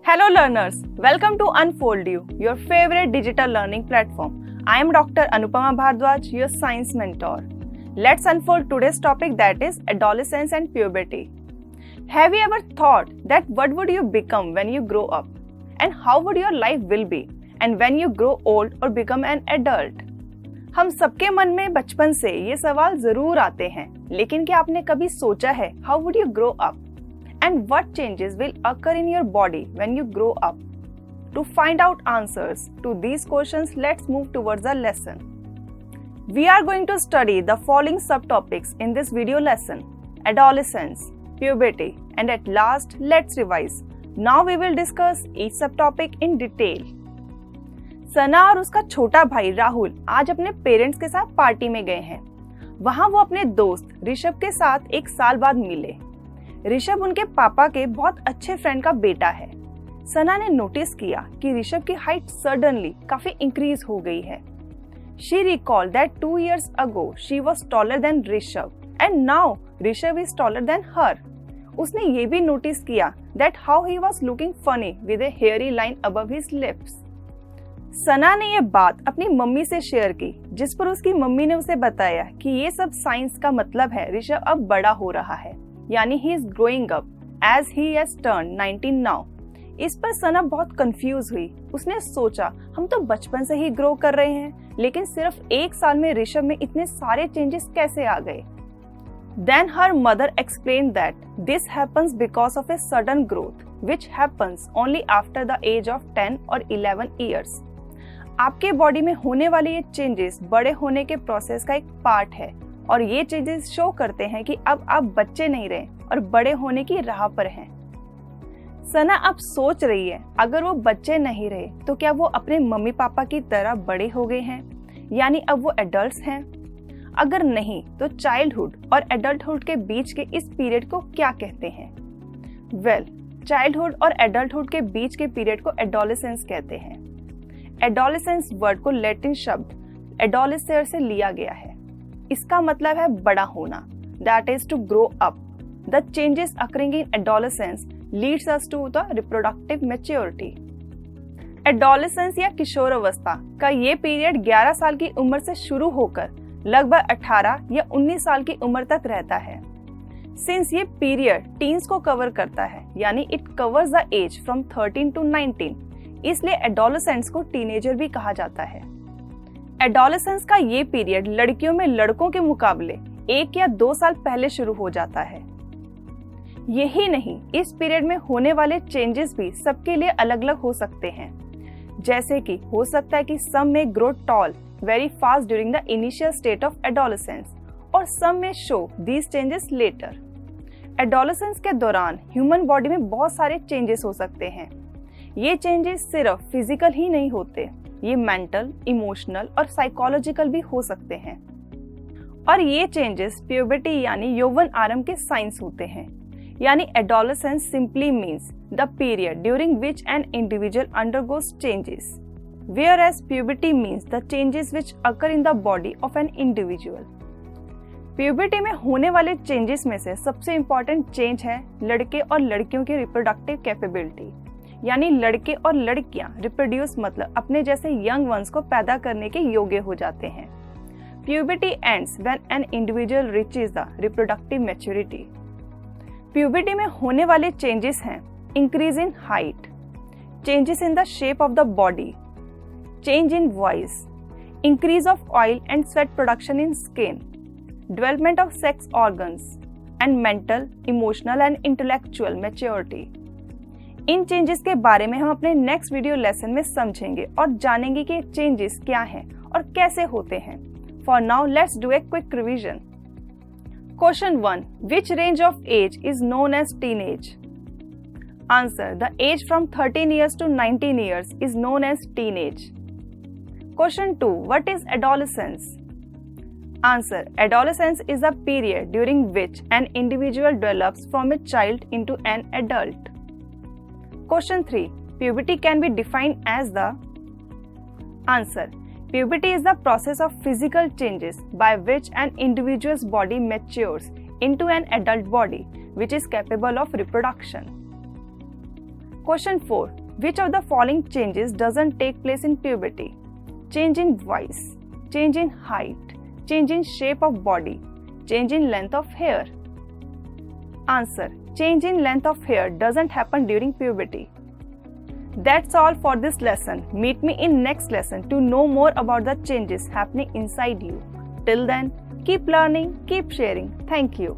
Hello learners, welcome to Unfold You, your favorite digital learning platform. I am Dr. Anupama Bhardwaj, your science mentor. Let's unfold today's topic, that is adolescence and puberty. Have you ever thought that what would you become when you grow up? And how would your life will be? And when you grow old or become an adult? हम सबके मन में बचपन से ये सवाल जरूर आते हैं, लेकिन क्या आपने कभी सोचा है how would you grow up? And what changes will occur in your body when you grow up? To find out answers to these questions, let's move towards the lesson. We are going to study the following subtopics in this video lesson: adolescence, puberty, and at last, let's revise. Now we will discuss each subtopic in detail. सना और उसका छोटा भाई राहुल आज अपने parents के साथ party में गए हैं। वहां वो अपने दोस्त ऋषभ के साथ एक साल बाद मिले। ऋषभ उनके पापा के बहुत अच्छे फ्रेंड का बेटा है। सना ने नोटिस किया कि ऋषभ की हाइट सडनली काफी इंक्रीज हो गई है। She recalled that 2 years ago she was taller than Rishabh and now Rishabh is taller than her. उसने ये भी नोटिस किया that how he was looking funny with a hairy line above his lips. सना ने ये बात अपनी मम्मी से शेयर की, जिस पर उसकी मम्मी ने उसे बताया कि ये सब साइंस का मतलब है ऋषभ अब बड़ा हो रहा है, यानी he is growing up as he has turned 19 now. इस पर सना बहुत कंफ्यूज हुई। उसने सोचा हम तो बचपन से ही ग्रो कर रहे हैं, लेकिन सिर्फ एक साल में ऋषभ में इतने सारे चेंजेस कैसे आ गए। Then her mother explained that this happens because of a sudden growth which happens only after the age of 10 or 11 years. आपके बॉडी में होने वाले ये चेंजेस बड़े होने के प्रोसेस का एक पार्ट है और ये चेंजेस शो करते हैं कि अब आप बच्चे नहीं रहे और बड़े होने की राह पर हैं। सना अब सोच रही है अगर वो बच्चे नहीं रहे तो क्या वो अपने मम्मी पापा की तरह बड़े हो गए हैं, यानी अब वो एडल्ट्स हैं। अगर नहीं तो चाइल्डहुड और एडल्टहुड के बीच के इस पीरियड को क्या कहते हैं? वेल, चाइल्डहुड और एडल्टहुड के बीच के पीरियड को एडोलेसेंस कहते हैं। एडोलेसेंस वर्ड को लैटिन शब्द एडोलेसेर से लिया गया है। इसका मतलब है बड़ा होना, that is to grow up. The changes occurring in adolescence leads us to the reproductive maturity. Adolescence या किशोरावस्था का ये पीरियड 11 साल की उम्र से शुरू होकर लगभग 18 या 19 साल की उम्र तक रहता है। सिंस ये पीरियड टीन्स को कवर करता है, यानी it covers the age from 13 to 19, इसलिए एडोलेसेंट्स को टीनेजर भी कहा जाता है। एडोलेसेंस का ये पीरियड लड़कियों में लड़कों के मुकाबले 1 या 2 साल पहले शुरू हो जाता है। यही नहीं, इस पीरियड में होने वाले चेंजेस भी सबके लिए अलग अलग हो सकते हैं। जैसे कि हो सकता है कि some may grow tall very fast during the initial state of adolescence और some may show these changes later. एडोलेसेंस के दौरान ह्यूमन बॉडी में बहुत सारे चेंजेस हो सकते हैं। ये चेंजेस सिर्फ फिजिकल ही नहीं होते, ये मेंटल, इमोशनल और साइकोलॉजिकल भी हो सकते हैं। और ये चेंजेस प्यूबर्टी यानी यौवन आरंभ के साइंस होते हैं। यानी adolescence simply means the period during which an individual undergoes changes, whereas puberty means the changes which occur in the body of an individual. Puberty में होने वाले चेंजेस में से सबसे इम्पोर्टेंट चेंज है लड़के और लड़कियों की रिप्रोडक्टिव कैपेबिलिटी, यानी लड़के और लड़कियां रिप्रोड्यूस मतलब अपने जैसे यंग वंस को पैदा करने के योग्य हो जाते हैं। Puberty ends when an individual reaches the reproductive maturity. Puberty में होने वाले चेंजेस हैं increase in height, changes in the shape of the body, change in voice, increase of oil and sweat production in skin, development of sex organs, and mental, emotional and intellectual maturity. In changes के बारे में हम अपने next video lesson में समझेंगे और जानेंगे कि चेंजेस क्या हैं और कैसे होते हैं। For now let's do a quick revision. Question 1, which range of age is known as teenage? Answer, the age from 13 years to 19 years is known as teenage. Question 2, what is adolescence? Answer, adolescence is a period during which an individual develops from a child into an adult. Question 3, puberty can be defined as the... Answer, puberty is the process of physical changes by which an individual's body matures into an adult body which is capable of reproduction. Question 4. Which of the following changes doesn't take place in puberty? Change in voice, change in height, change in shape of body, change in length of hair. Answer. Change in length of hair doesn't happen during puberty. That's all for this lesson. Meet me in next lesson to know more about the changes happening inside you. Till then, keep learning, keep sharing. Thank you.